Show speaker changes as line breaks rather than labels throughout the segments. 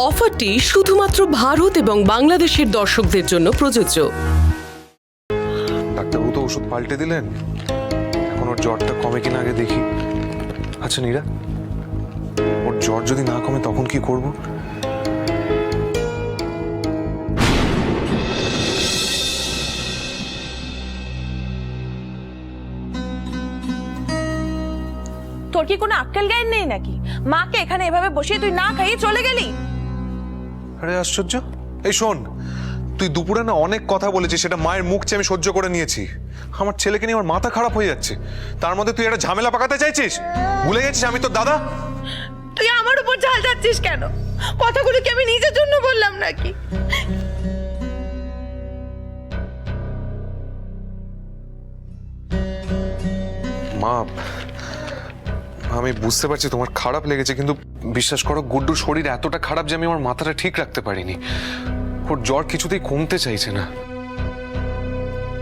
অফারটি শুধুমাত্র ভারত এবং বাংলাদেশের দর্শকদের জন্য প্রযোজ্য।
ডাক্তারবাবু তো ওষুধ পাল্টে দিলেন, এখন ওর জ্বরটা কমে কিনা আগে দেখি। আচ্ছা নীরা, ওর জ্বর যদি না কমে তখন কি করব?
তোর কি কোনো আক্কেল জ্ঞান নেই নাকি? মাকে এখানে এভাবে বসিয়ে তুই না খাইয়ে চলে গেলি?
আরে আশ্চর্য! এই শোন, তুই দুপুরে না অনেক কথা বলেছিস, সেটা মায়ের মুখ চেয়ে আমি সহ্য করে নিয়েছি। আমার ছেলেকে নিয়ে আমার মাথা খারাপ হয়ে যাচ্ছে, তার মধ্যে তুই একটা ঝামেলা পাকাতে চাইছিস? ভুলে গেছিস আমি তোর দাদা?
তুই আমার উপর ঝাল যাচ্ছিস কেন? কথাগুলো কি আমি নিজের জন্য বললাম নাকি?
মা, আমি বুঝতে পারছি তোমার খারাপ লেগেছে, কিন্তু বিশ্বাস করো গুড্ডুর শরীর এতটা খারাপ যে আমি আমার মাথাটা ঠিক রাখতে পারিনি। ওর জ্বর কিছুতেই কমতে চাইছে না।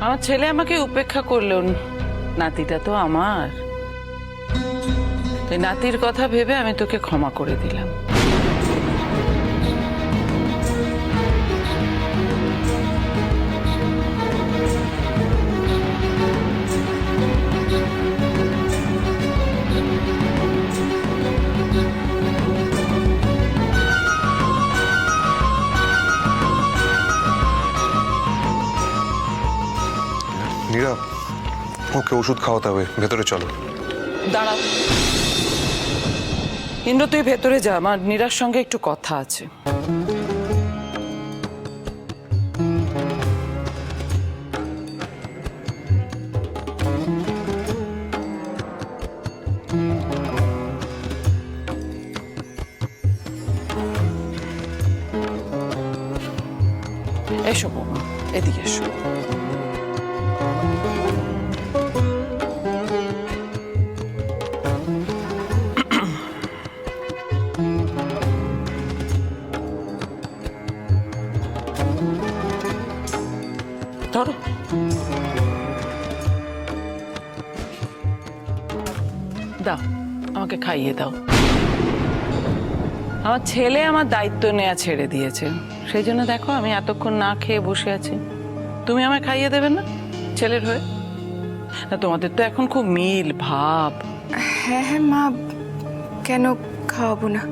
আমার ছেলে আমাকে উপেক্ষা করলো, নাতিটা তো আমার। তাই নাতির কথা ভেবে আমি তোকে ক্ষমা করে দিলাম।
নীরা, ওকে ওষুধ খাওয়াতে হবে, ভেতরে চলো।
দাঁড়া ইন্দ্র, তুই ভেতরে যা, আমার নীরার সঙ্গে একটু কথা আছে। এসো বৌমা, এদিকে এসো। ধরো। দাও, আমাকে খাইয়ে দাও। আমার ছেলে আমার দায়িত্ব নেওয়া ছেড়ে দিয়েছে, সেই জন্য দেখো আমি এতক্ষণ না খেয়ে বসে আছি। তুমি আমায় খাইয়ে দেবে না ছেলের হয়ে? না, তোমাদের তো এখন খুব মিল ভাব।
হ্যাঁ হ্যাঁ মা, কেন খাওয়াবো না?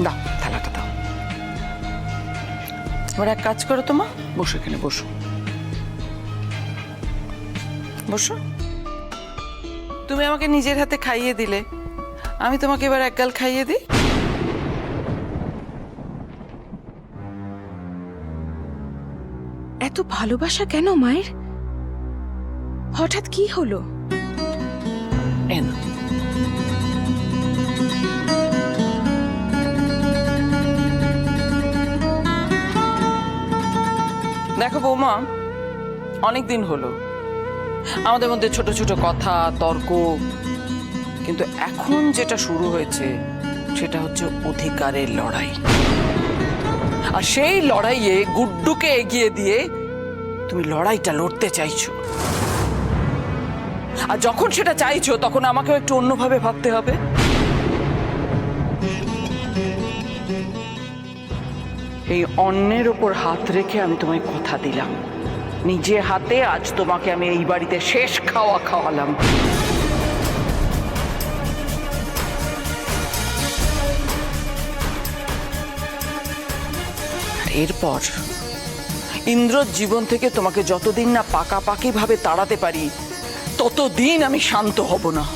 দাও, থালাটা দাও। এবার এক কাজ করো তো মা, বসো এখানে, বসো বসো। তুমি আমাকে নিজের হাতে খাইয়ে দিলে, আমি তোমাকে এবার এক গাল খাইয়ে দিই।
এত ভালোবাসা কেন মায়ের? হঠাৎ কি হলো?
এই নাও। দেখো বৌমা, অনেক দিন হলো আমাদের মধ্যে ছোট ছোট কথা তর্ক, কিন্তু এখন যেটা শুরু হয়েছে সেটা হচ্ছে অধিকারের লড়াই। আর সেই লড়াইয়ে গুড্ডুকে এগিয়ে দিয়ে তুমি লড়াইটা লড়তে চাইছো। আর যখন সেটা চাইছো তখন আমাকেও একটু অন্যভাবে ভাবতে হবে। এই অন্যের ওপর হাত রেখে আমি তোমায় কথা দিলাম, নিজে হাতে আজ তোমাকে আমি এই বাড়িতে শেষ খাওয়া খাওয়ালাম। এরপর ইন্দ্রর জীবন থেকে তোমাকে যতদিন না পাকাপাকি ভাবে তাড়াতে পারি ততদিন আমি শান্ত হব না।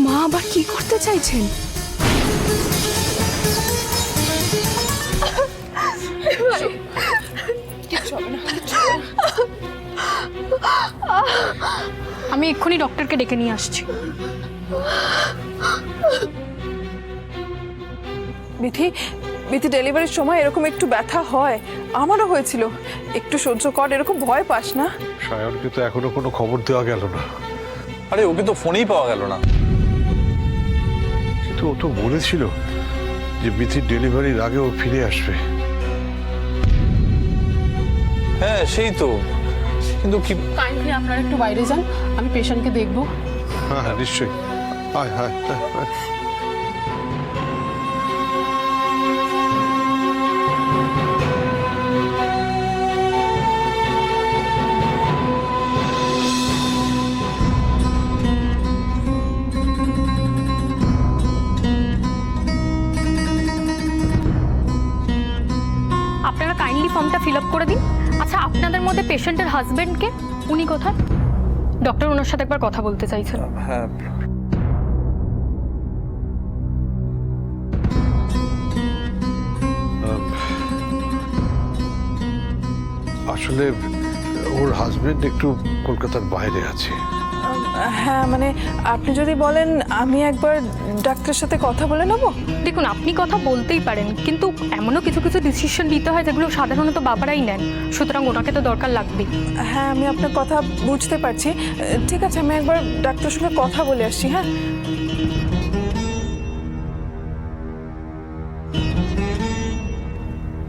মা আবার কি করতে চাইছেন?
কিচ্ছু হবে না।
আমি এক্ষুনি ডক্টরকে ডেকে নিয়ে আসছি।
বিথি, বিথি ডেলিভারির সময় এরকম একটু ব্যথা হয়, আমারও হয়েছিল। একটু সহ্য কর, এরকম ভয় পাস না।
সায়নকে তো এখনো কোনো খবর দেওয়া গেল না।
আরে ওকে তো ফোনেই পাওয়া গেল না।
কিন্তু ও তো বলেছিল যে বিথির ডেলিভারির আগে ও ফিরে আসবে।
হ্যাঁ সেই তো, কিন্তু কি।
কাইন্ডলি আপনারা একটু বাইরে যান, আমি পেশেন্টকে দেখবো।
হ্যাঁ হ্যাঁ নিশ্চয়ই, আয় হ্যাঁ হ্যাঁ হ্যাঁ।
আপনারা কাইন্ডলি ফর্মটা ফিল আপ করে দিন। আচ্ছা, আপনাদের মধ্যে পেশেন্টের হাজবেন্ডকে, উনি কোথায়? ডক্টর ওনার সাথে একবার কথা বলতে চাইছেন।
হ্যাঁ
আসলে ওর হাজবেন্ড একটু কলকাতার বাইরে আছে।
হ্যাঁ মানে আপনি যদি বলেন আমি একবার ডাক্তারের সাথে কথা বলে নেবো।
দেখুন, আপনি কথা বলতেই পারেন, কিন্তু এমনও কিছু কিছু ডিসিশন নিতে হয় যেগুলো সাধারণত বাবারাই নেন, সুতরাং ওনাকে তো দরকার লাগবেই।
হ্যাঁ আমি আপনার কথা বুঝতে পারছি, ঠিক আছে আমি একবার ডাক্তারের সঙ্গে কথা বলে আসছি। হ্যাঁ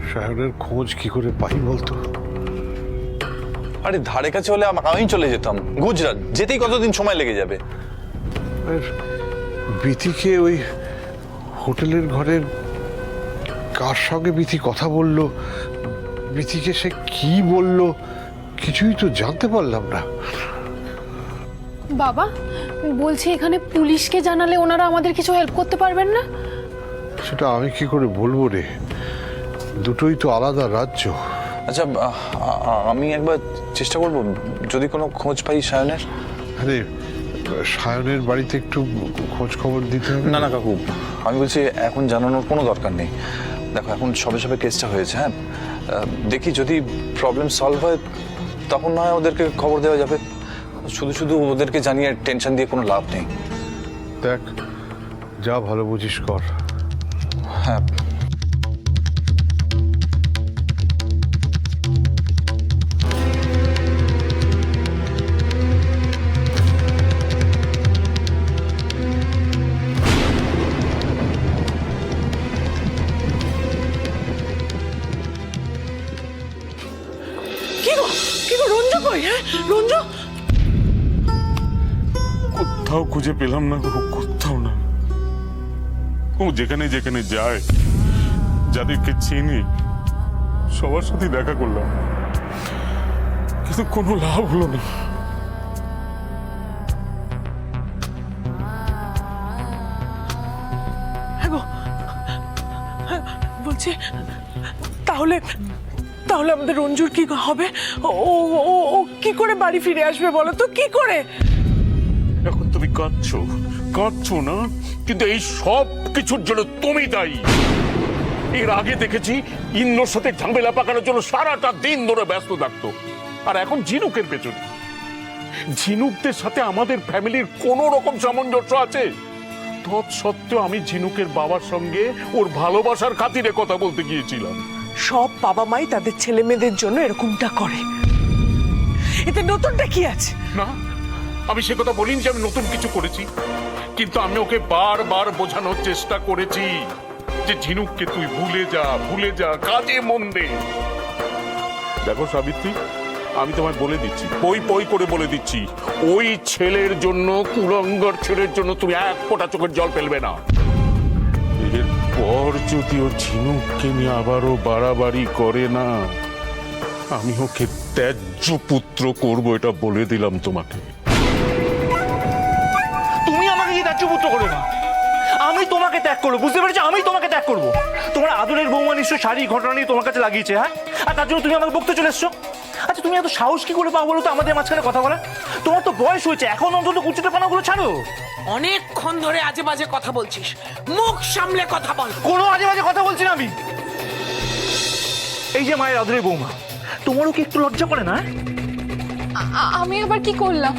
সায়নের খোঁজ কি করে পাই বলতো?
আরে ধারে কাছে হলে আমি চলে যেতাম গুজরাট, যেতেই কতদিন সময় লেগে যাবে।
আর বিথিকে ওই হোটেলের ঘরের কার সঙ্গে বিথি কথা বললো, বিথিকে সে কি বলল, কিছুই তো জানতে পারলাম না।
বাবা বলছি, এখানে পুলিশকে জানালে ওনারা আমাদের কিছু হেল্প করতে পারবেন না?
সেটা আমি কি করে বলবো রে, দুটোই তো আলাদা রাজ্য।
আচ্ছা আমি একবার চেষ্টা করব, যদি কোনো খোঁজ পাই সায়নের।
আরে সায়নের বাড়িতে একটু খোঁজ খবর দিতে হবে।
না না কাকু, আমি বলছি এখন জানানোর কোনো দরকার নেই। দেখো এখন সবে সবে কেসটা হয়েছে, হ্যাঁ দেখি যদি প্রবলেম সলভ হয় তখন না হয় ওদেরকে খবর দেওয়া যাবে। শুধু শুধু ওদেরকে জানিয়ে টেনশন দিয়ে কোনো লাভ নেই।
দেখ যা ভালো বুঝিস কর।
হ্যাঁ
কি গো রঞ্জু কই? হ্যাঁ রঞ্জু
কোথাও খুঁজে পেলাম না গো, কোথাও না। ও যেখানে যেখানে যায়, যাদেরকে চিনি সবার সাথে দেখা করলাম, কিন্তু কোনো লাভ হলো না।
বলছি তাহলে তাহলে আমাদের রঞ্জুর কি হবে? ও ও ও কি করে বাড়ি ফিরে আসবে বলো তো, কি করে?
এখন তুমি কাঁদছো না, কিন্তু এই সব কিছুর জন্য তুমি দায়ী। এর আগে দেখেছি ইন্দ্রর সাথে ঝামেলা পাকানোর জন্য সারাটা দিন ধরে ব্যস্ত থাকতো, আর এখন ঝিনুকের পেছনে। ঝিনুকদের সাথে আমাদের ফ্যামিলির কোন রকম সামঞ্জস্য আছে? তৎসত্ত্বেও আমি ঝিনুকের বাবার সঙ্গে ওর ভালোবাসার খাতিরে কথা বলতে গিয়েছিলাম।
সব বাবা মাই তাদের ছেলে মেয়েদের জন্য এরকমটা করে, এতে নতুনটা কি আছে?
না, আমি সে কথা বলিনি যে আমি নতুন কিছু করেছি, কিন্তু আমি ওকে বারবার বোঝানোর চেষ্টা করেছি যে ঝিনুককে তুই ভুলে যা, কাজে মন দে। দেখো সাবিত্রী, আমি তোমায় বলে দিচ্ছি, পই করে বলে দিচ্ছি, ওই ছেলের জন্য, কুলঙ্গর ছেলের জন্য তুমি এক ফোঁটা চোখের জল ফেলবে না। এরপর যদি ও ঝিনুককে নিয়ে আবারও বাড়াবাড়ি করে না, আমি ওকে ত্যায্য পুত্র করবো, এটা বলে দিলাম তোমাকে।
তুমি আমাকে কি ত্যায্য পুত্র করে না? আমি তোমাকে ত্যাগ করবো, বুঝতে পেরেছো? আমি তোমাকে ত্যাগ করবো। তোমার আদরের বৌমা নিশ্চয় শাড়ি ঘটনা নিয়ে তোমার কাছে লাগিয়েছে, হ্যাঁ? আর তার জন্য তুমি আমাকে বকতে চলে এসছো। আচ্ছা তুমি এত সাহস কি করে পাও বলো তো আমাদের মাঝখানে কথা বলা? তোমার তো বয়স হয়েছে, এখন অন্তত কুচিতেপনাগুলো ছাড়ো।
অনেকক্ষণ ধরে আজে বাজে কথা বলছিস, মুখ সামলে কথা বল।
কোনো আজে বাজে কথা বলছি না আমি। এই যে মায়ের আদরের বৌমা, তোমারও কি একটু লজ্জা করে না?
আমি আবার কি করলাম?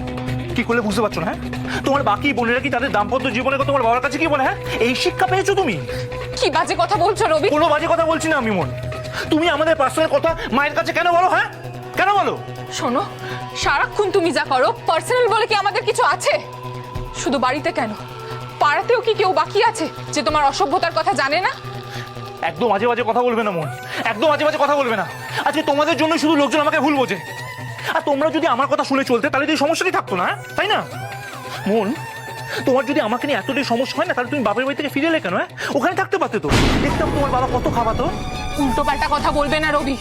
কি করলে বুঝতে পারছো না? হ্যাঁ, তোমার বাকি বোনেরা কি তাদের দাম্পত্য জীবনে তোমার বাবার কাছে কি বলে? হ্যাঁ, এই শিক্ষা পেয়েছো তুমি?
কি বাজে কথা বলছো রবি?
কোনো বাজে কথা বলছি না আমি, মন। তুমি আমাদের পার্সোনাল কথা মায়ের কাছে কেন বলো? হ্যাঁ, কেন বলো?
শোনো, সারাক্ষণ তুমি যা করো পার্সোনাল বলে কি আমাদের কিছু আছে? শুধু বাড়িতে কেন, পাড়াতেও কি কেউ বাকি আছে যে তোমার অসভ্যতার কথা জানে না?
একদম আজে বাজে কথা বলবে না, মন। একদম আজে বাজে কথা বলবে না। আজকে তোমাদের জন্য শুধু লোকজন আমাকে ভুল বোঝে। আর তোমরা যদি আমার কথা শুনে চলতে তাহলে তো এই সমস্যাটাই থাকতো না, তাই না? মন, তোমার যদি আমাকে নিয়ে এতটাই সমস্যা হয় না, তাহলে তুমি বাপের বাড়ি থেকে ফিরে এলে কেন? হ্যাঁ, ওখানে থাকতে পারতে তো। দেখতাম তোমার বাবা কত খাওয়াতো।
উল্টো পাল্টা কথা বলবে না রবি।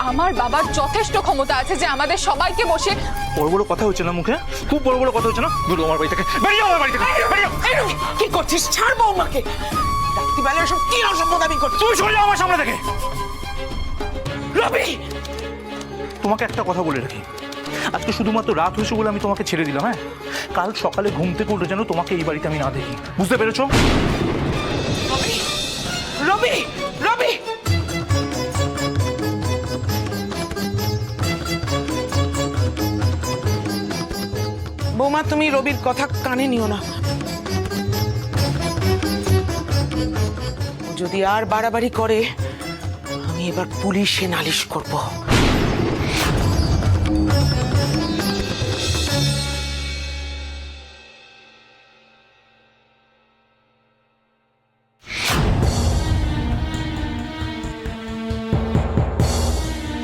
আমার বাবার যথেষ্ট ক্ষমতা আছে যে আমাদের সবাইকে বসে।
বড় বড় কথা হচ্ছে না মুখে, খুব বড় বড় কথা হচ্ছে না। দূর আমার বাড়ি থেকে বেরিয়ে, আমার বাড়ি থেকে বেরিয়ে।
এই রবি, কি করছিস? ছাড় বৌমাকে। রাত্রিবেলা সব কি অসভ্যতামি করছিস?
তুই সরে যাও আমার সামনে থেকে।
রবি,
তোমাকে একটা কথা বলে রাখি, আজকে শুধুমাত্র রাত হয়েছে বলে আমি তোমাকে ছেড়ে দিলাম। হ্যাঁ, কাল সকালে ঘুম থেকে উঠে যেন তোমাকে এই বাড়িতে আমি না দেখি, বুঝতে পেরেছো?
রবি, রবি, রবি। বৌমা, তুমি রবির কথা কানে নিও না। ও যদি আর বাড়াবাড়ি করে, আমি এবার পুলিশে নালিশ করব।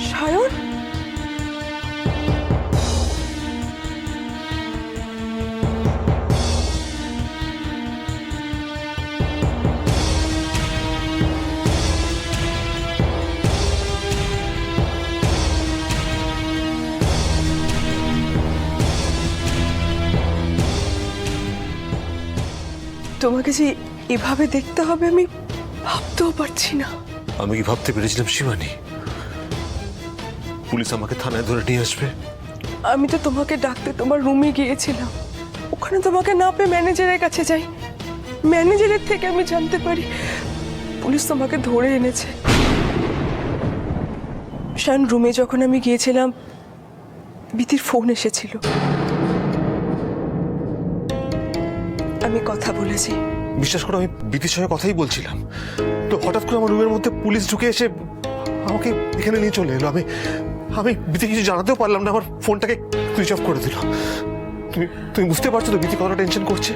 সায়ন, তোমাকে যে এভাবে দেখতে হবে আমি ভাবতেও পারছি না।
আমি কি ভাবতে পেরেছিলাম শিবানী পুলিশ আমাকে থানায় ধরে নিয়ে আসবে?
আমি তো তোমাকে ডাকতে তোমার রুমে গিয়েছিলাম, ওখানে তোমাকে না পেয়ে ম্যানেজারের কাছে যাই। ম্যানেজারের থেকে আমি জানতে পারি পুলিশ তোমাকে ধরে এনেছে। শান, রুমে যখন আমি গিয়েছিলাম বিতির ফোন এসেছিল, আমি কথা বলেছি।
বিশ্বাস করো, আমি বিতির সঙ্গে কথাই বলছিলাম, তো হঠাৎ করে আমার রুমের মধ্যে পুলিশ ঢুকে এসে আমাকে এখানে নিয়ে চলে এলো। আমি আমি বিতি কিছু জানাতেও পারলাম না, আমার ফোনটাকে সুইচ অফ করে দিল। তুমি তুমি বুঝতে পারছো তো বিতি কতটা টেনশন করছে?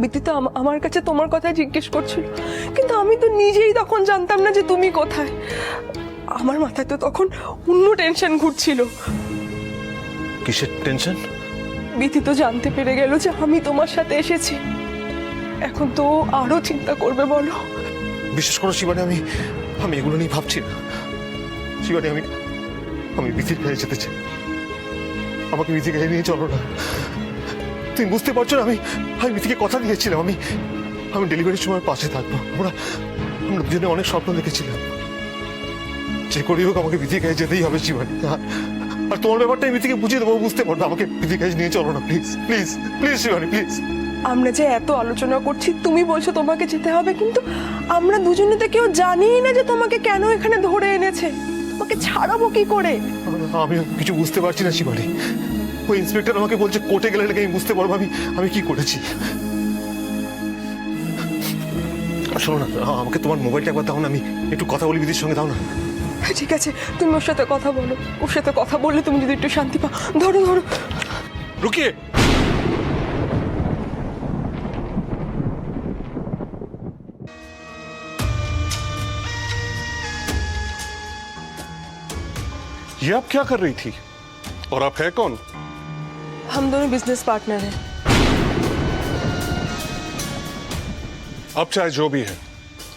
বিতি তো আমার কাছে তোমার কথা জিজ্ঞেস করছিল, কিন্তু আমি তো নিজেই তখন জানতাম না যে তুমি কোথায়। আমার মাথায় তো তখন অন্য টেনশন ঘুরছিল।
কিসের টেনশন?
বিতি তো জানতে পেরে গেল যে আমি তোমার সাথে এসেছি, এখন তো আরো চিন্তা করবে বলো।
বিশ্বাস করো শিবানী, আমি আমি এগুলো নিয়ে ভাবছি না। শিবানী, আমি আমি বিতির কাছে যেতে চাই, আমাকে বিতির কাছে নিয়ে চলো না। তুমি বুঝতে পারছো না, আমি আমি বিতিকে কথা দিয়েছিলাম, আমি আমি ডেলিভারির সময় পাশে থাকবো। আমরা আমরা দুজনে অনেক স্বপ্ন দেখেছিলাম, যে করেই হোক আমাকে বিতির কাছে যেতেই হবে শিবানী। আর তোমার ব্যাপারটা আমি বিতিকে বুঝিয়ে দেবো, বুঝতে পারবে। আমাকে বিতির কাছে নিয়ে চলো না, please please please Shivani, please.
আমরা যে এত আলোচনা করছি, তুমি বলছো তোমাকে যেতে হবে, কিন্তু আমরা দুজনে তো কেউ জানি না যে তোমাকে কেন এখানে ধরে এনেছে। তোমাকে ছাড়াবো কি করে?
আমি কিছু বুঝতে পারছি না শিবানী। ওই ইন্সপেক্টর আমাকে বলছে কোর্টে গেলে নাকি আমি বুঝতে পারবো আমি আমি কি করেছি। শোনো না, আমাকে তোমার মোবাইলটা একবার দাও না, আমি একটু কথা বলি বিদির সঙ্গে, দাও না।
ঠিক আছে, তুমি ওর সাথে কথা বলো। ওর সাথে কথা বললে তুমি যদি একটু শান্তি পাও। ধরো ধরো।
রুকিয়ে,
ये आप क्या कर रही थी और आप है कौन?
हम दोनों बिजनेस पार्टनर हैं।
अब चाहे जो भी है,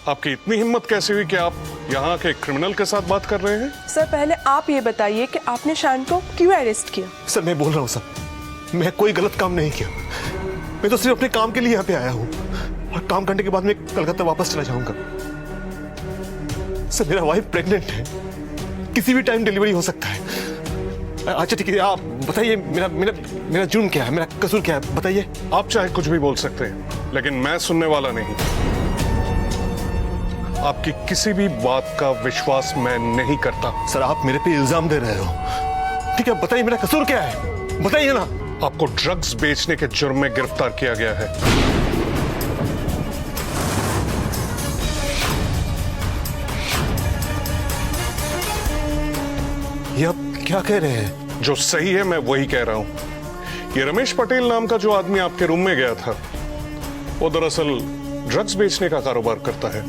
आपकी इतनी हिम्मत कैसे हुई कि आप यहाँ के क्रिमिनल के साथ बात कर रहे हैं?
सर, पहले आप ये बताइए कि आपने शान को क्यों अरेस्ट किया?
सर मैं बोल रहा हूँ सर, मैं कोई गलत काम नहीं किया। मैं तो सिर्फ अपने काम के लिए यहाँ पे आया हूँ, और काम करने के बाद मैं कलकत्ता वापस चला जाऊंगा। सर मेरा वाइफ प्रेग्नेंट है, किसी भी टाइम डिलीवरी हो सकता है। अच्छा ठीक है, आप बताइए मेरा मेरा मेरा जुर्म क्या है, मेरा कसूर क्या है, बताइए।
आप चाहे कुछ भी बोल सकते हैं, लेकिन मैं सुनने वाला नहीं। आपकी किसी भी बात का विश्वास मैं नहीं करता।
सर आप मेरे पे इल्जाम दे रहे हो, ठीक है बताइए मेरा कसूर क्या है, बताइए ना।
आपको ड्रग्स बेचने के जुर्म में गिरफ्तार किया गया है।
ये आप क्या कह रहे हैं?
जो सही है मैं वही कह रहा हूं। ये रमेश पटेल नाम का जो आदमी आपके रूम में गया था, वो दरअसल ड्रग्स बेचने का कारोबार करता है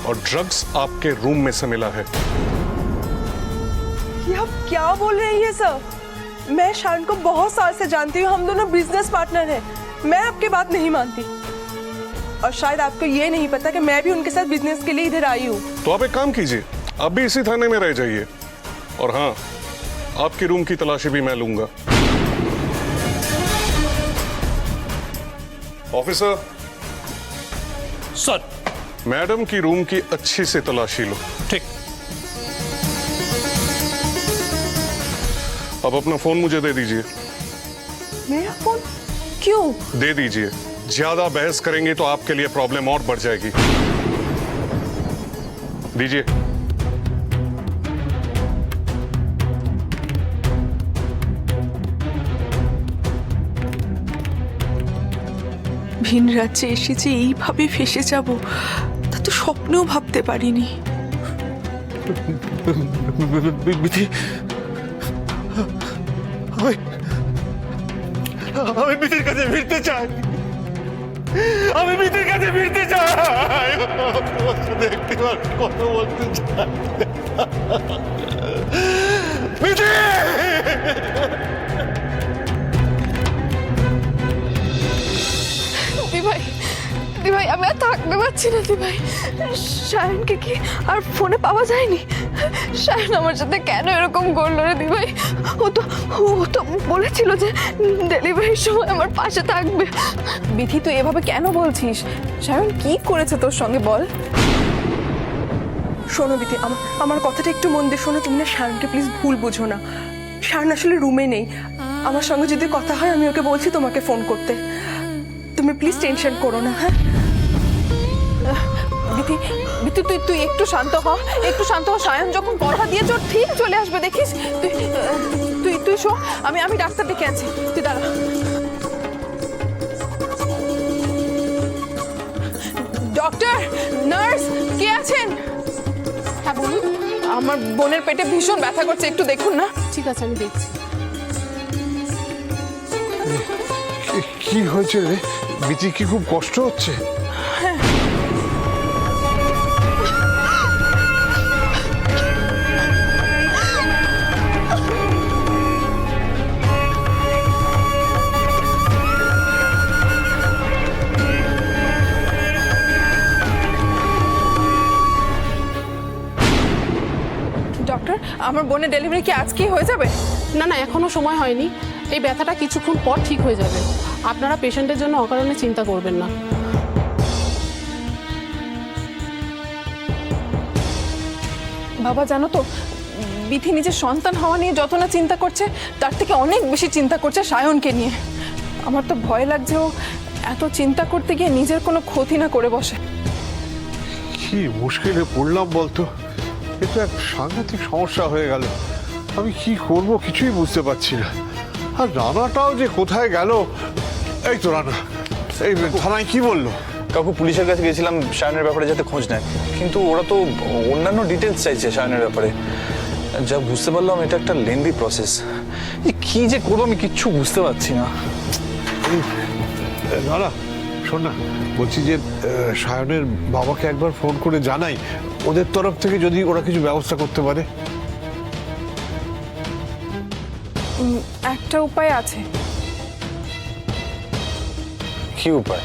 और ड्रग्स आपके रूम में से मिला है।
ये आप क्या बोल रहे हैं ये सब? मैं शान को बहुत साल से जानती हूँ, हम दोनों बिजनेस पार्टनर हैं। मैं आपकी बात नहीं मानती और शायद आपको ये नहीं पता कि मैं भी उनके साथ बिजनेस के लिए इधर आई हूँ।
तो आप एक काम कीजिए, आप भी इसी थाने में रह जाइए और हाँ, आपकी रूम की तलाशी भी मैं लूंगा। Officer
sir.
मैडम की रूम की अच्छी से तलाशी लो।
ठीक।
अब अपना फोन मुझे दे दीजिए।
मेरा फोन? क्यों?
दे दीजिए, ज्यादा बहस करेंगे तो आपके लिए प्रॉब्लम और बढ़ जाएगी। दीजिए।
ভিন রাজ্যে এসে যে এইভাবে ফেসে যাব তা তো স্বপ্নেও ভাবতে পারিনি।
বিথি, আমি বিথির কাছে ফিরতে চাই। আমি বিথির কাছে ফিরতে চাই। দেখতে কথা বলতে চাই। বিথি!
দিভাই, দিভাই আমি আর থাকতে পারছি না দিভাই। সায়নকে কি আর ফোনে পাওয়া যায়নি? সায়ন আমার সাথে কেন এরকম করলো রে দিভাই? ও তো বলেছিল যে ডেলিভারির সময় আমার পাশে থাকবে। বিথি তুই এভাবে কেন বলছিস? সায়ন কি করেছে তোর সঙ্গে বল?
শোনো বিথি, আমার কথাটা একটু মন দিয়ে শোনো। তুমি না শায়নকে প্লিজ ভুল বুঝো না। শায়ন আসলে রুমে নেই। আমার সঙ্গে যদি কথা হয় আমি ওকে বলছি তোমাকে ফোন করতে। তুমি প্লিজ টেনশন করো না। হ্যাঁ
বিথি, বিথি তুই একটু শান্ত হ, একটু শান্ত হ। সায়ন যখন কথা দিয়েছ ঠিক চলে আসবে, দেখিস। তুই শো, আমি ডাক্তার ডেকে আছি, তুই দাঁড়া। ডক্টর, নার্স, কে আছেন? হ্যাঁ বলুন। আমার বোনের পেটে ভীষণ ব্যথা করছে, একটু দেখুন না।
ঠিক আছে, আমি দেখছি।
কি হয়েছে রে? বিথি কি খুব কষ্ট হচ্ছে?
ডক্টর, আমার বোনের ডেলিভারি কি আজকেই হয়ে যাবে?
না না, এখনো সময় হয়নি। এই ব্যথাটা কিছুক্ষণ পর ঠিক হয়ে যাবে। আপনারা পেশেন্টের জন্য অকারণে চিন্তা করবেন না।
বাবা জানো তো, বিথি নিজের সন্তান হওয়া নিয়ে যত না চিন্তা করছে তার থেকে অনেক বেশি চিন্তা করছে সায়নকে নিয়ে। আমার তো ভয় লাগছে ও এত চিন্তা করতে গিয়ে নিজের কোনো ক্ষতি না করে বসে।
কি মুশকিলে পড়লাম বলতো? এটা এক সাংঘাতিক সমস্যা হয়ে গেল। আমি কি করব কিছুই বুঝতে পারছি না। আর রানাটাও যে কোথায় গেল। এই তো রানা, এই থানায় কি বললো?
কাকু, পুলিশের কাছে গেছিলাম সায়নের ব্যাপারে যাতে খোঁজ নেয়, কিন্তু ওরা তো অন্যান্য ডিটেলস চাইছে সায়নের ব্যাপারে। যা বুঝতে পারলাম এটা একটা লেন্দি প্রসেস। কি যে করবো আমি কিচ্ছু বুঝতে পারছি না।
রানা শোন না, বলছি যে সায়নের বাবাকে একবার ফোন করে জানাই, ওদের তরফ থেকে যদি ওরা কিছু ব্যবস্থা করতে পারে।
একটা উপায় আছে।
কি উপায়?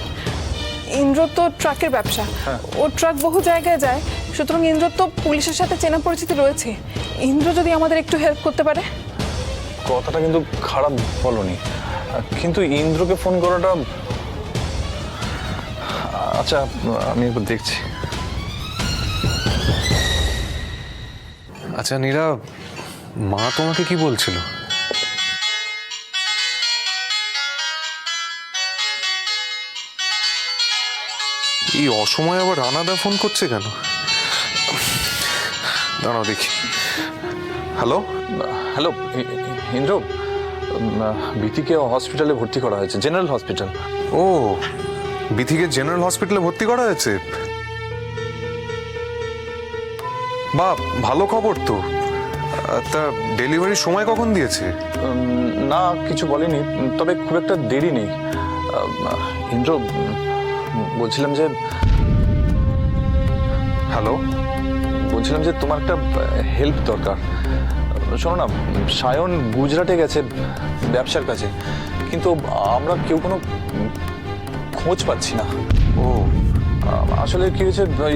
ইন্দ্র তো ট্রাকের ব্যবসা, ও ট্রাক বহু জায়গায় যায়, সুতরাং ইন্দ্র তো পুলিশের সাথে চেনা পরিচিতি রয়েছে। ইন্দ্র যদি আমাদের একটু হেল্প করতে পারে।
কথাটা কিন্তু খারাপ বলনি, কিন্তু ইন্দ্রকে ফোন করাটা, আচ্ছা আমি একবার দেখছি।
আচ্ছা নীরা, মা তোমাকে কি বলছিল? এই অসময়ে আবার রানাদা ফোন করছে কেন? দাঁড়াও দেখি। হ্যালো,
হ্যালো ইন্দ্র, বিথিকে হসপিটালে ভর্তি করা হয়েছে, জেনারেল হসপিটাল।
ও বিথিকে জেনারেল হসপিটালে ভর্তি করা হয়েছে? বা ভালো খবর তো। তা ডেলিভারির সময় কখন দিয়েছে?
না কিছু বলেনি, তবে খুব একটা দেরি নেই। ইন্দ্র, বলছিলাম যে
হ্যালো,
বলছিলাম যে তোমার একটা হেল্প দরকার। শোনো না, সায়ন গুজরাটে গেছে ব্যবসার কাছে, কিন্তু আমরা কেউ কোনো খোঁজ পাচ্ছি না।
ও
আসলে কি হয়েছে, ওই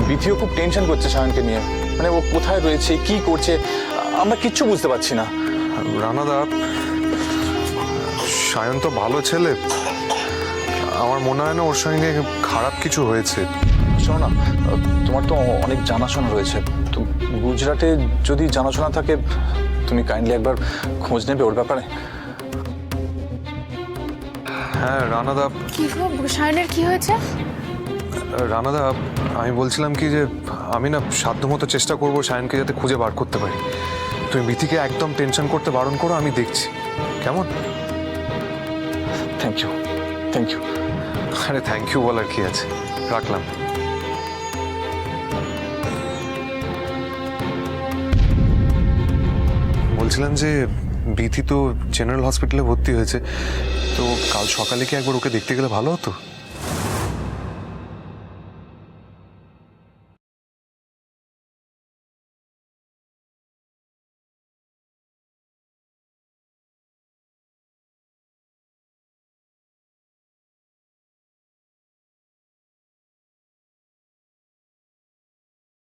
বিথিও খুব টেনশন করছে সায়নকে নিয়ে, মানে ও কোথায় রয়েছে, কি করছে, আমরা কিচ্ছু বুঝতে পারছি না।
রানাদা, সায়ন তো ভালো ছেলে, আমার মনে হয় না ওর সঙ্গে খারাপ কিছু হয়েছে।
শোনো না, তোমার তো অনেক জানাশোনা রয়েছে, তো গুজরাটে যদি জানাশোনা থাকে তুমি কাইন্ডলি একবার খোঁজ নেবে ওর ব্যাপারে।
হ্যাঁ রানাদা।
কি গো, সায়নের কি হয়েছে?
রানাদা, আমি বলছিলাম কি যে আমি না সাধ্যমতো চেষ্টা করবো সায়নকে যাতে খুঁজে বার করতে পারি। তুমি বিথিকে একদম টেনশন করতে বারণ করো, আমি দেখছি। কেমন?
Thank you, thank you.
আরে থ্যাংক ইউ বলার কি আছে, রাখলাম। বলছিলাম যে বিথি তো জেনারেল হসপিটালে ভর্তি হয়েছে, তো কাল সকালে কি একবার ওকে দেখতে গেলে ভালো হতো?